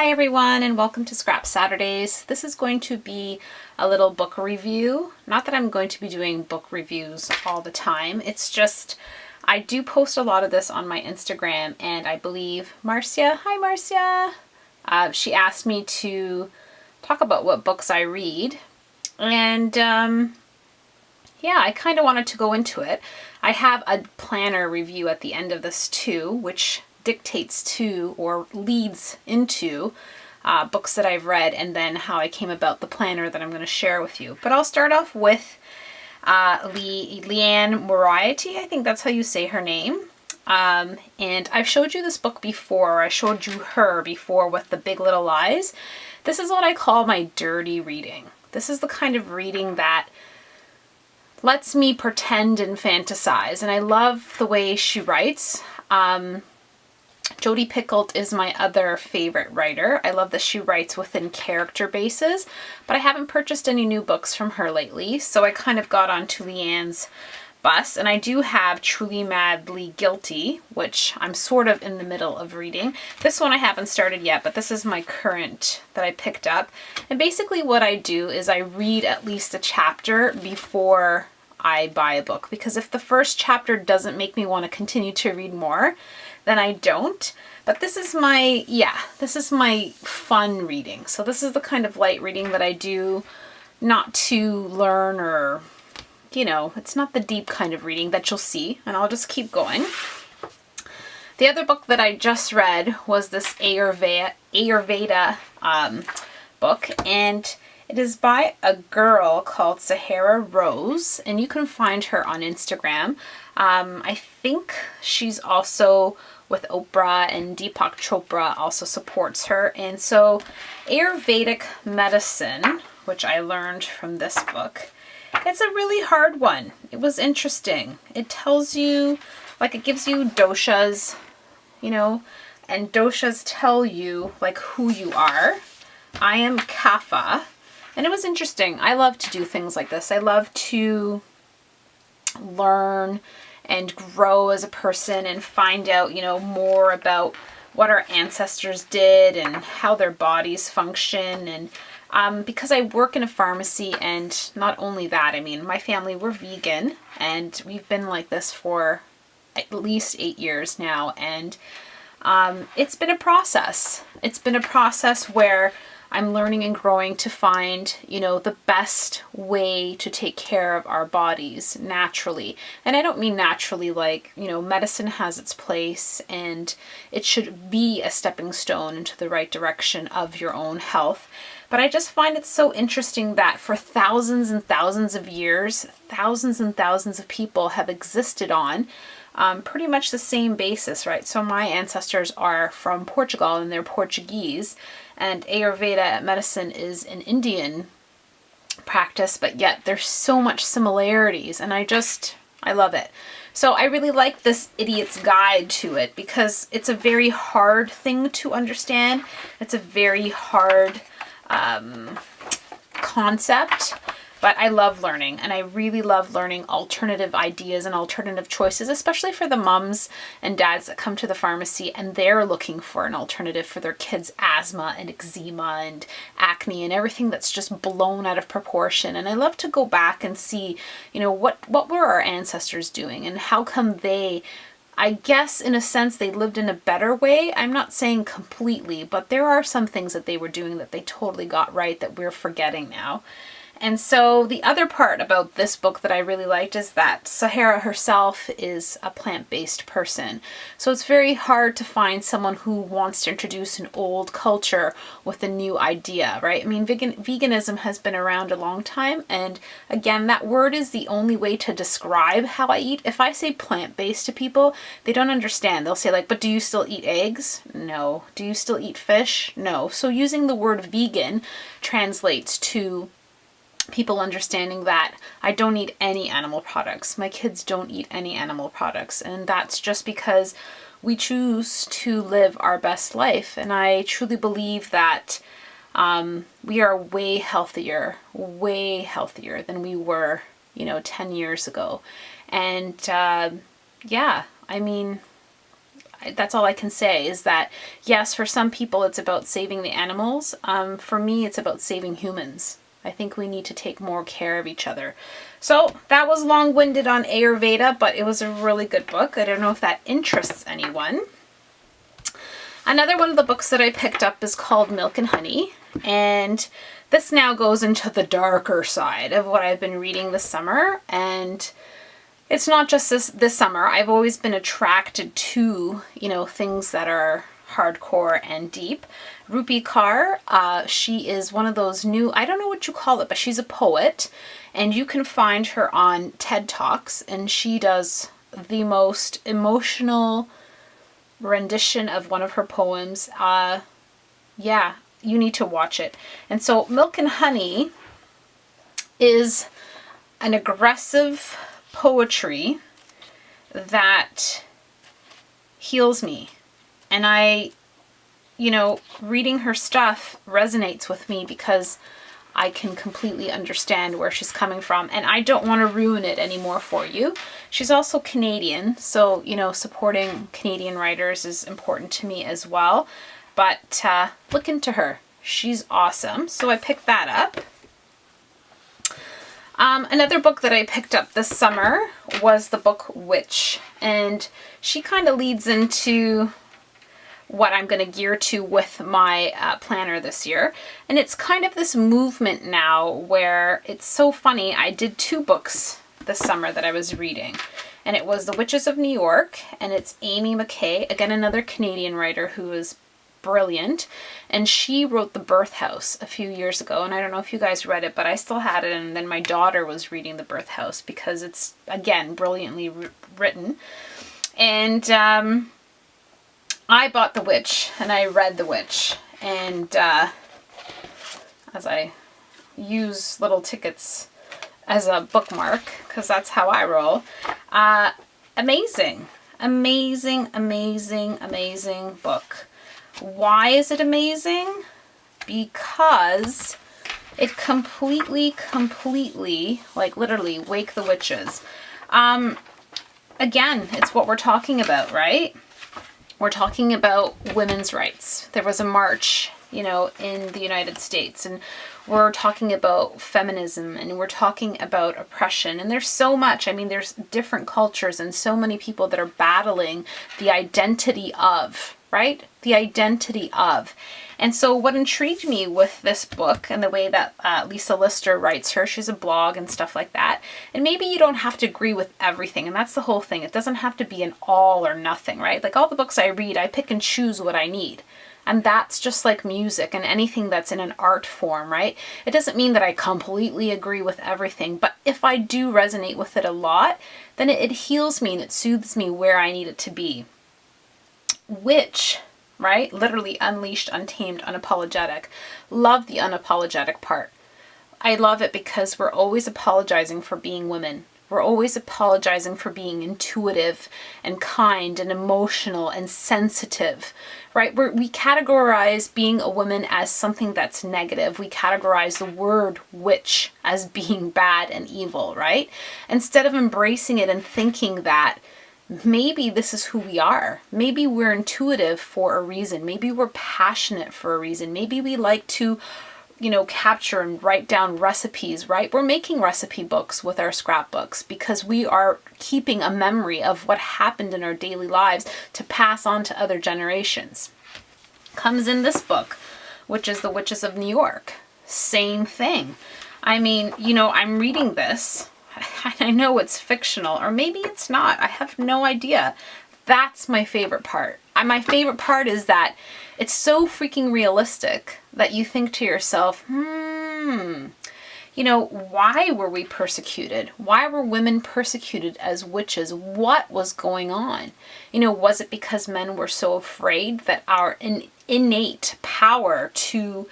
Hi everyone, and welcome to Scrap Saturdays. This is going to be a little book review. Not that I'm going to be doing book reviews all the time. It's just I do post a lot of this on my Instagram, and I believe Marcia, hi Marcia, she asked me to talk about what books I read. And yeah, I kind of wanted to go into it. I have a planner review at the end of this too, which dictates to or leads into books that I've read and then how I came about the planner that I'm going to share with you. But I'll start off with Liane Moriarty. I think that's how you say her name. And I've showed you this book before. I showed you her before with The Big Little Lies. This is what I call my dirty reading. This is the kind of reading that lets me pretend and fantasize. And I love the way she writes. Jodi Picoult is my other favorite writer. I love that she writes within character bases, but I haven't purchased any new books from her lately, so I kind of got onto Leanne's bus, and I do have Truly Madly Guilty, which I'm sort of in the middle of reading. This one I haven't started yet, but this is my current that I picked up. And basically what I do is I read at least a chapter before I buy a book, because if the first chapter doesn't make me want to continue to read more, then I don't. But this is my, this is my fun reading. So this is the kind of light reading that I do not to learn or, you know, it's not the deep kind of reading that you'll see, and I'll just keep going. The other book that I just read was this Ayurveda book, and it is by a girl called Sahara Rose, and you can find her on Instagram. I think she's also with Oprah, and Deepak Chopra also supports her. And so Ayurvedic Medicine, which I learned from this book, it's a really hard one. It was interesting. It tells you, like, it gives you doshas, you know, and doshas tell you like who you are. I am Kapha. And it was interesting. I love to do things like this. I love to learn and grow as a person and find out, you know, more about what our ancestors did and how their bodies function. And because I work in a pharmacy, and not only that, I mean, my family, we're vegan, and we've been like this for at least 8 years now. And it's been a process. It's been a process where I'm learning and growing to find, you know, the best way to take care of our bodies naturally. And I don't mean naturally like, you know, medicine has its place and it should be a stepping stone into the right direction of your own health. But I just find it so interesting that for thousands and thousands of years, thousands and thousands of people have existed on pretty much the same basis, right? So my ancestors are from Portugal and they're Portuguese, and Ayurveda medicine is an Indian practice, but yet there's so much similarities, and I love it. So I really like this idiot's guide to it because it's a very hard thing to understand. It's a very hard concept. But I love learning, and I really love learning alternative ideas and alternative choices, especially for the moms and dads that come to the pharmacy and they're looking for an alternative for their kids' asthma and eczema and acne and everything that's just blown out of proportion. And I love to go back and see, you know, what were our ancestors doing and how come they, I guess in a sense, they lived in a better way. I'm not saying completely, but there are some things that they were doing that they totally got right that we're forgetting now. And so the other part about this book that I really liked is that Sahara herself is a plant-based person. So it's very hard to find someone who wants to introduce an old culture with a new idea, right? I mean, veganism has been around a long time. And again, that word is the only way to describe how I eat. If I say plant-based to people, they don't understand. They'll say like, but do you still eat eggs? No. Do you still eat fish? No. So using the word vegan translates to people understanding that I don't eat any animal products. My kids don't eat any animal products. And that's just because we choose to live our best life. And I truly believe that we are way healthier than we were, you know, 10 years ago. And yeah, I mean, that's all I can say, is that yes, for some people it's about saving the animals. For me, it's about saving humans. I think we need to take more care of each other. So that was long-winded on Ayurveda, but it was a really good book. I don't know if that interests anyone. Another one of the books that I picked up is called Milk and Honey, and this now goes into the darker side of what I've been reading this summer. And it's not just this summer. I've always been attracted to, things that are hardcore and deep. Rupi Kaur, she is one of those new, I don't know what you call it, but she's a poet, and you can find her on TED Talks, and she does the most emotional rendition of one of her poems. Yeah, you need to watch it. And so Milk and Honey is an aggressive poetry that heals me. And reading her stuff resonates with me because I can completely understand where she's coming from, and I don't want to ruin it anymore for you. She's also Canadian, so, supporting Canadian writers is important to me as well. But look into her. She's awesome. So I picked that up. Another book that I picked up this summer was the book Witch, and she kind of leads into what I'm going to gear to with my planner this year. And it's kind of this movement now where it's so funny. I did 2 books this summer that I was reading, and it was The Witches of New York, and it's Amy McKay, again, another Canadian writer who is brilliant, and she wrote The Birth House a few years ago, and I don't know if you guys read it, but I still had it, and then my daughter was reading The Birth House because it's, again, brilliantly written. And I bought The Witch, and I read The Witch, and as I use little tickets as a bookmark, because that's how I roll, amazing, amazing, amazing, amazing book. Why is it amazing? Because it completely, like literally, wake the witches. Again, it's what we're talking about, right? We're talking about women's rights. There was a march, in the United States, and we're talking about feminism, and we're talking about oppression, and there's so much. I mean, there's different cultures and so many people that are battling the identity of, right? The identity of. And so what intrigued me with this book and the way that Lisa Lister writes her, she's a blog and stuff like that. And maybe you don't have to agree with everything. And that's the whole thing. It doesn't have to be an all or nothing, right? Like all the books I read, I pick and choose what I need. And that's just like music and anything that's in an art form, right? It doesn't mean that I completely agree with everything, but if I do resonate with it a lot, then it heals me and it soothes me where I need it to be. Which, right? Literally unleashed, untamed, unapologetic. Love the unapologetic part. I love it because we're always apologizing for being women. We're always apologizing for being intuitive and kind and emotional and sensitive, right? We categorize being a woman as something that's negative. We categorize the word witch as being bad and evil, right? Instead of embracing it and thinking that maybe this is who we are. Maybe we're intuitive for a reason. Maybe we're passionate for a reason. Maybe we like to, capture and write down recipes, right? We're making recipe books with our scrapbooks because we are keeping a memory of what happened in our daily lives to pass on to other generations. Comes in this book, which is The Witches of New York. Same thing. I mean, I'm reading this. I know it's fictional, or maybe it's not. I have no idea. That's my favorite part. My favorite part is that it's so freaking realistic that you think to yourself, why were we persecuted? Why were women persecuted as witches? What was going on? Was it because men were so afraid that our innate power to,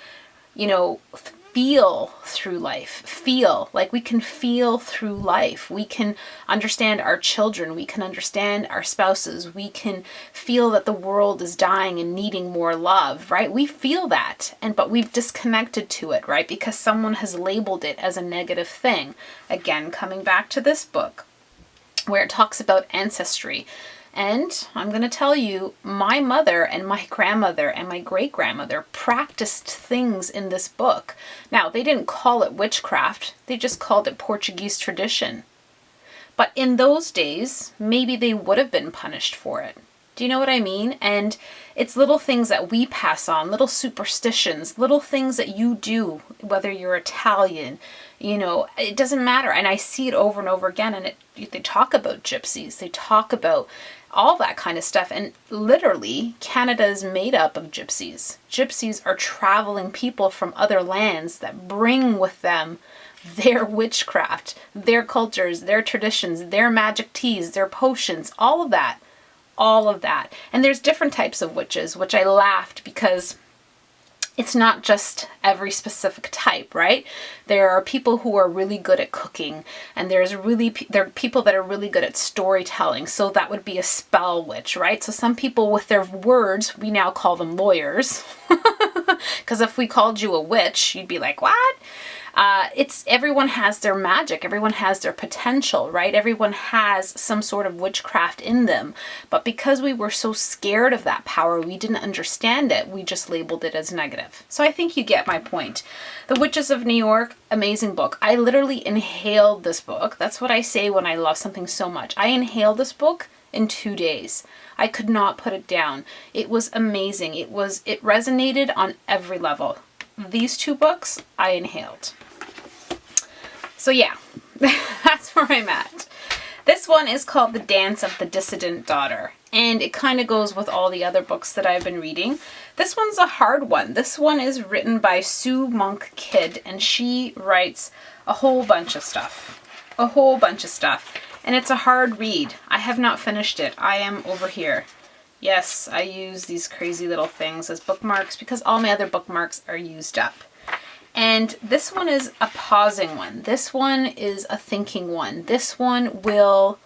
feel through life, we can feel through life. We can understand our children. We can understand our spouses. We can feel that the world is dying and needing more love, right? We feel that, but we've disconnected to it, right? Because someone has labeled it as a negative thing. Again, coming back to this book where it talks about ancestry. And I'm going to tell you, my mother and my grandmother and my great-grandmother practiced things in this book. Now, they didn't call it witchcraft. They just called it Portuguese tradition. But in those days, maybe they would have been punished for it. Do you know what I mean? And it's little things that we pass on, little superstitions, little things that you do, whether you're Italian, you know, it doesn't matter. And I see it over and over again. And they talk about gypsies. They talk about all that kind of stuff. And literally, Canada is made up of gypsies. Gypsies are traveling people from other lands that bring with them their witchcraft, their cultures, their traditions, their magic teas, their potions, all of that. All of that. And there's different types of witches, which I laughed because it's not just every specific type, right? There are people who are really good at cooking, and there are people that are really good at storytelling. So that would be a spell witch, right? So some people with their words, we now call them lawyers. Because if we called you a witch, you'd be like, what? Everyone has their magic. Everyone has their potential, right? Everyone has some sort of witchcraft in them. But because we were so scared of that power, we didn't understand it. We just labeled it as negative. So I think you get my point. The Witches of New York, amazing book. I literally inhaled this book. That's what I say when I love something so much. I inhaled this book in 2 days. I could not put it down. It was amazing. It resonated on every level. These 2 books I inhaled. So yeah, that's where I'm at. This one is called The Dance of the Dissident Daughter, and it kind of goes with all the other books that I've been reading. This one's a hard one. This one is written by Sue Monk Kidd, and she writes a whole bunch of stuff. A whole bunch of stuff. And it's a hard read. I have not finished it. I am over here. Yes, I use these crazy little things as bookmarks because all my other bookmarks are used up. And this one is a pausing one. This one is a thinking one. This one will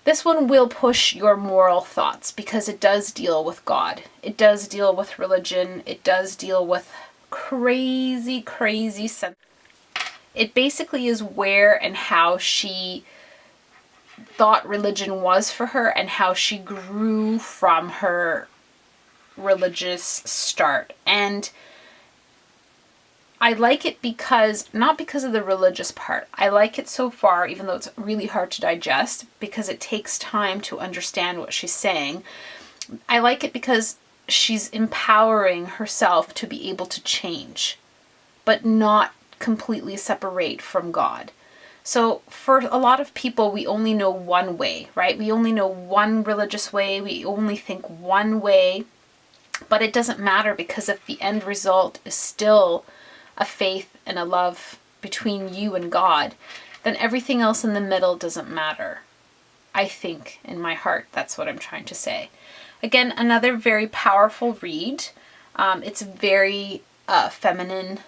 push your moral thoughts because it does deal with God. It does deal with religion. It does deal with crazy, crazy sense. It basically is where and how she thought religion was for her and how she grew from her religious start. And I like it not because of the religious part. I like it so far, even though it's really hard to digest, because it takes time to understand what she's saying. I like it because she's empowering herself to be able to change, but not completely separate from God. So for a lot of people, we only know one way, right? We only know one religious way. We only think one way, but it doesn't matter because if the end result is still a faith and a love between you and God, then everything else in the middle doesn't matter. I think in my heart, that's what I'm trying to say. Again, another very powerful read. It's very feminist,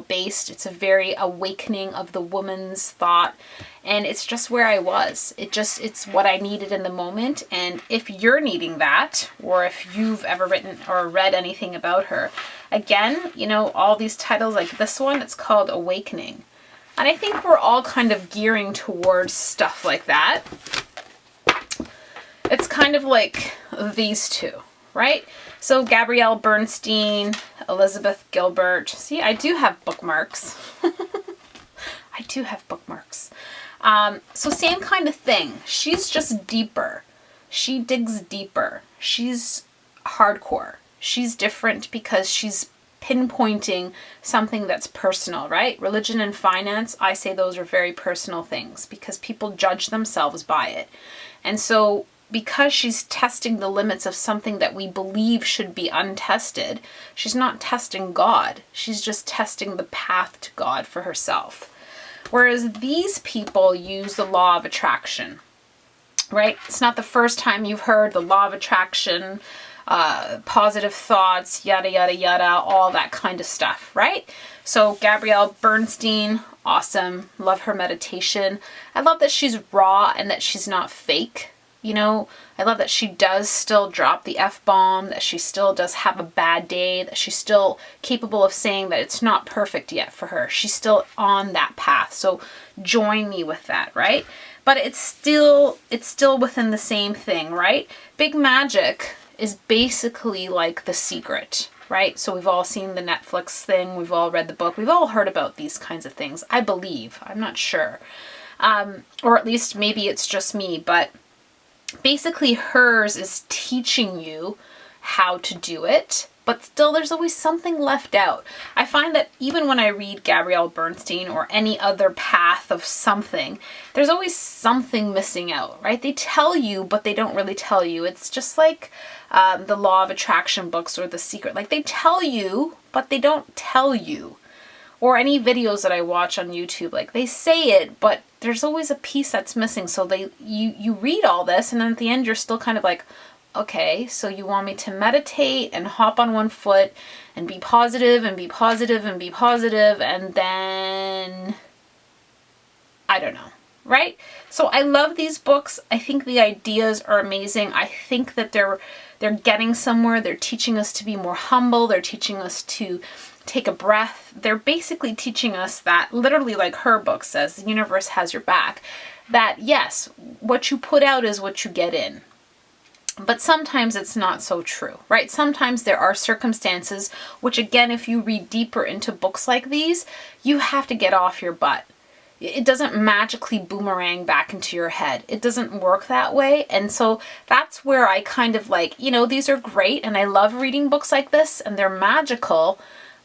based. It's a very awakening of the woman's thought, and it's just where I was. It's what I needed in the moment. And if you're needing that, or if you've ever written or read anything about her, again, all these titles like this one, it's called Awakening. And I think we're all kind of gearing towards stuff like that. It's kind of like these two, right? So Gabrielle Bernstein, Elizabeth Gilbert. See, I do have bookmarks. I do have bookmarks. So same kind of thing. She's just deeper. She digs deeper. She's hardcore. She's different because she's pinpointing something that's personal, right? Religion and finance, I say those are very personal things because people judge themselves by it. And so because she's testing the limits of something that we believe should be untested, she's not testing God. She's just testing the path to God for herself. Whereas these people use the law of attraction, right? It's not the first time you've heard the law of attraction, positive thoughts, yada, yada, yada, all that kind of stuff, right? So Gabrielle Bernstein, awesome. Love her meditation. I love that she's raw and that she's not fake. I love that she does still drop the F-bomb, that she still does have a bad day, that she's still capable of saying that it's not perfect yet for her. She's still on that path. So join me with that, right? but it's still within the same thing, right? Big Magic is basically like The Secret, right? So we've all seen the Netflix thing, we've all read the book, we've all heard about these kinds of things, I believe. I'm not sure. Or at least maybe it's just me, but basically hers is teaching you how to do it, but still there's always something left out. I find that even when I read Gabrielle Bernstein or any other path of something, there's always something missing out, right? They tell you, but they don't really tell you. It's just like the Law of Attraction books or The Secret. Like they tell you, but they don't tell you. Or any videos that I watch on YouTube, like they say it, but there's always a piece that's missing. So you read all this, and then at the end you're still kind of like, okay, so you want me to meditate and hop on one foot and be positive and be positive and be positive, and then I don't know, right? So I love these books. I think the ideas are amazing. I think that they're getting somewhere. They're teaching us to be more humble. They're teaching us to take a breath. They're basically teaching us that, literally like her book says, the universe has your back. That yes, what you put out is what you get in. But sometimes it's not so true, right? Sometimes there are circumstances, which again, if you read deeper into books like these, you have to get off your butt. It doesn't magically boomerang back into your head. It doesn't work that way. And so that's where I kind of like, these are great and I love reading books like this and they're magical,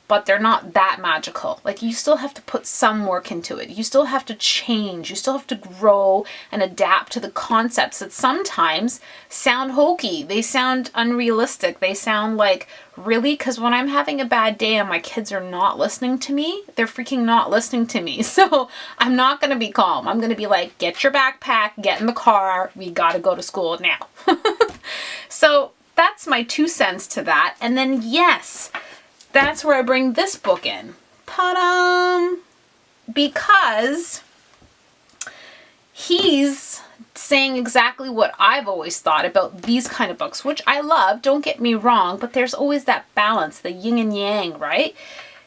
but they're not that magical. Like you still have to put some work into it. You still have to change. You still have to grow and adapt to the concepts that sometimes sound hokey. They sound unrealistic. They sound like, really? Because when I'm having a bad day and my kids are not listening to me, they're freaking not listening to me. So I'm not going to be calm. I'm going to be like, get your backpack, get in the car. We got to go to school now. So that's my 2 cents to that. And then yes, that's where I bring this book in. Ta-da! Because he's saying exactly what I've always thought about these kind of books, which I love, don't get me wrong, but there's always that balance, the yin and yang, right?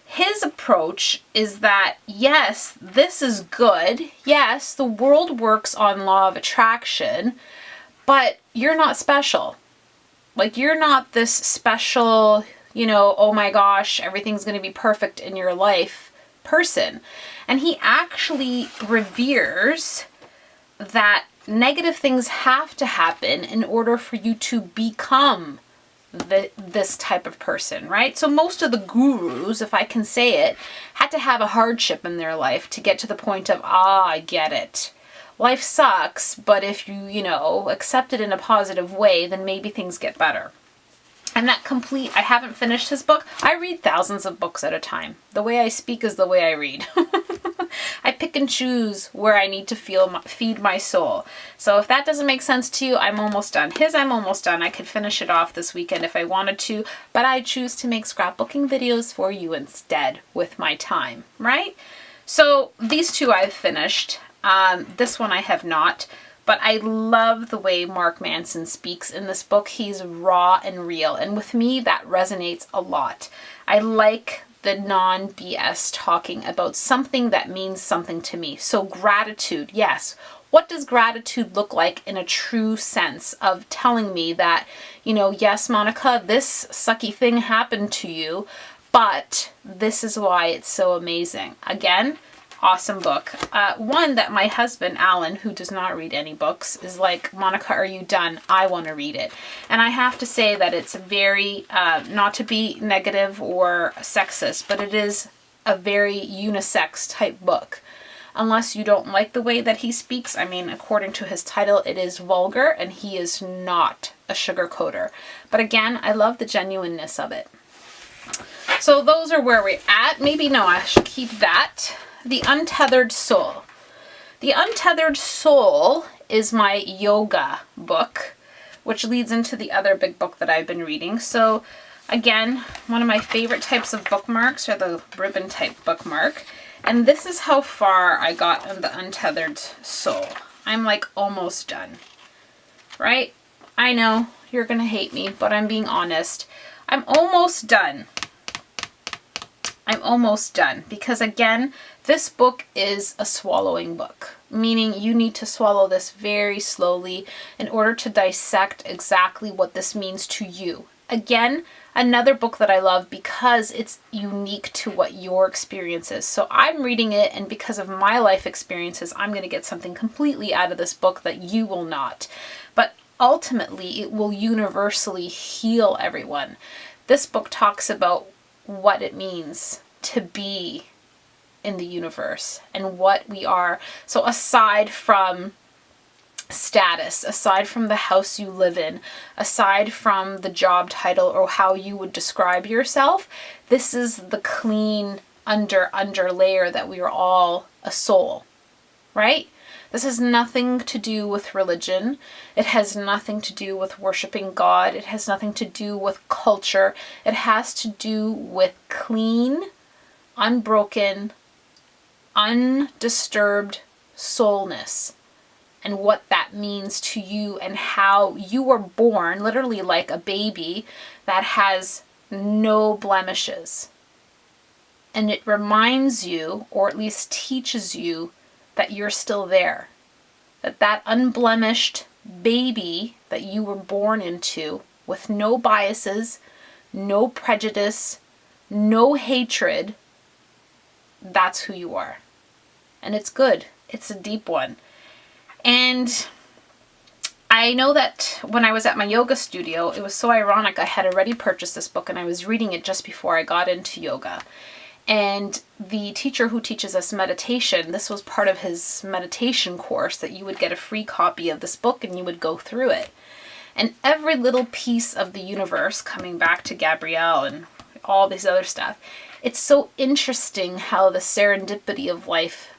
His approach is that, yes, this is good. Yes, the world works on law of attraction, but you're not special. Like, you're not this special, oh my gosh, everything's going to be perfect in your life person. And he actually reveres that negative things have to happen in order for you to become this type of person, right? So most of the gurus, if I can say it, had to have a hardship in their life to get to the point of, I get it. Life sucks, but if you, accept it in a positive way, then maybe things get better. I'm not complete. I haven't finished his book. I read thousands of books at a time. The way I speak is the way I read. I pick and choose where I need to feed my soul. So if that doesn't make sense to you, I'm almost done. I'm almost done. I could finish it off this weekend if I wanted to, but I choose to make scrapbooking videos for you instead with my time, right? So these 2 I've finished. This one I have not. But I love the way Mark Manson speaks in this book. He's raw and real. And with me, that resonates a lot. I like the non-BS talking about something that means something to me. So gratitude, yes. What does gratitude look like in a true sense of telling me that, yes, Monica, this sucky thing happened to you, but this is why it's so amazing. Again, awesome book. One that my husband, Alan, who does not read any books, is like, Monica, are you done? I want to read it. And I have to say that it's very, not to be negative or sexist, but it is a very unisex type book. Unless you don't like the way that he speaks, I mean, according to his title, it is vulgar, and he is not a sugarcoater. But again, I love the genuineness of it. So those are where we're at. Maybe no, I should keep that. The Untethered Soul. The Untethered Soul is my yoga book, which leads into the other big book that I've been reading. So again, one of my favorite types of bookmarks are the ribbon type bookmark. And this is how far I got on the Untethered Soul. I'm like almost done, right? I know you're going to hate me, but I'm being honest. I'm almost done. I'm almost done because again, this book is a swallowing book. meaning you need to swallow this very slowly in order to dissect exactly what this means to you. Again, another book that I love because it's unique to what your experience is. So I'm reading it, and because of my life experiences, I'm going to get something completely out of this book that you will not. But ultimately, it will universally heal everyone. This book talks about what it means to be in the universe and what we are. So aside from status, aside from the house you live in, aside from the job title or how you would describe yourself, this is the clean under layer that we are all a soul, right? This has nothing to do with religion. It has nothing to do with worshiping God. It has nothing to do with culture. It has to do with clean, unbroken, undisturbed soulness, and what that means to you and how you were born, literally like a baby that has no blemishes. And it reminds you, or at least teaches you, that you're still there. That unblemished baby that you were born into, with no biases, no prejudice, no hatred, that's who you are. And it's good. It's a deep one. And I know that when I was at my yoga studio, it was so ironic. I had already purchased this book and I was reading it just before I got into yoga. And the teacher who teaches us meditation, this was part of his meditation course, that you would get a free copy of this book and you would go through it. And every little piece of the universe, coming back to Gabrielle and all this other stuff, it's so interesting how the serendipity of life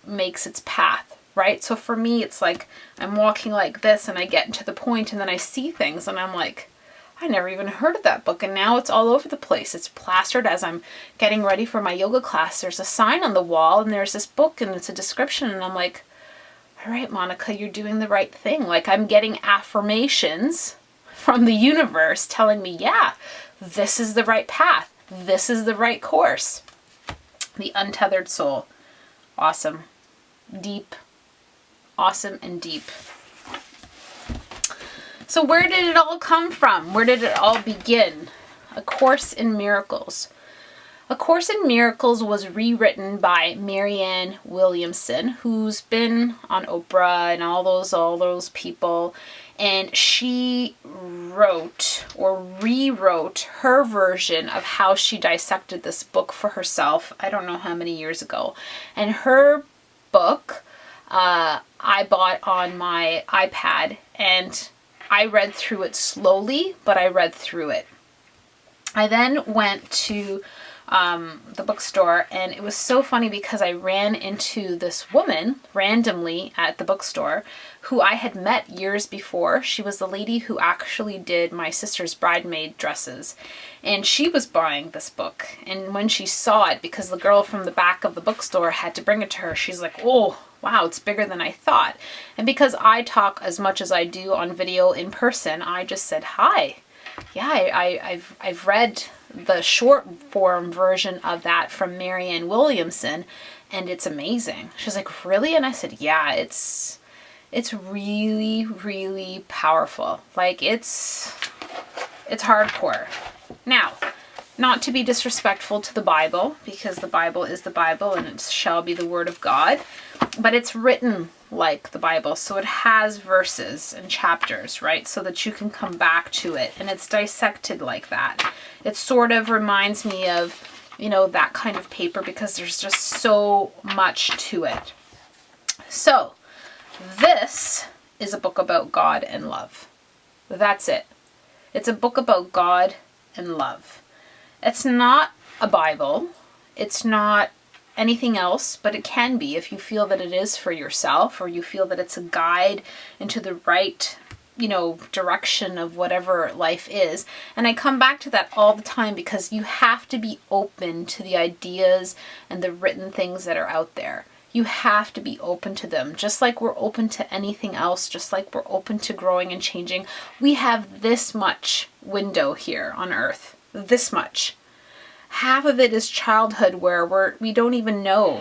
makes its path. Right? So for me, it's like I'm walking like this and I get to the point and then I see things and I'm like, I never even heard of that book. And now it's all over the place. It's plastered as I'm getting ready for my yoga class. There's a sign on the wall and there's this book and it's a description. And I'm like, all right, Monica, you're doing the right thing. Like I'm getting affirmations from the universe telling me, yeah, this is the right path. This is the right course. The Untethered Soul. Awesome. Deep. Awesome and deep. So where did it all come from? Where did it all begin? A Course in Miracles. A Course in Miracles was rewritten by Marianne Williamson, who's been on Oprah and all those people. And she wrote or rewrote her version of how she dissected this book for herself. I don't know how many years ago. And her book, I bought on my iPad and I read through it slowly, but I read through it. I then went to the bookstore, and it was so funny because I ran into this woman randomly at the bookstore who I had met years before. She was the lady who actually did my sister's bridesmaid dresses, and she was buying this book. And when she saw it, because the girl from the back of the bookstore had to bring it to her, she's like, oh, wow, it's bigger than I thought. And because I talk as much as I do on video in person, I just said, hi. Yeah, I've read the short form version of that from Marianne Williamson, and it's amazing. She's like, really? And I said, yeah, it's really, really powerful. Like it's hardcore. Now, not to be disrespectful to the Bible, because the Bible is the Bible and it shall be the word of God, but it's written like the Bible. So it has verses and chapters, right? So that you can come back to it, and it's dissected like that. It sort of reminds me of, that kind of paper, because there's just so much to it. So this is a book about God and love. That's it. It's a book about God and love. It's not a Bible. It's not anything else, but it can be if you feel that it is for yourself, or you feel that it's a guide into the right, direction of whatever life is. And I come back to that all the time, because you have to be open to the ideas and the written things that are out there. You have to be open to them, just like we're open to anything else, just like we're open to growing and changing. We have this much window here on earth. This much. Half of it is childhood, where we don't even know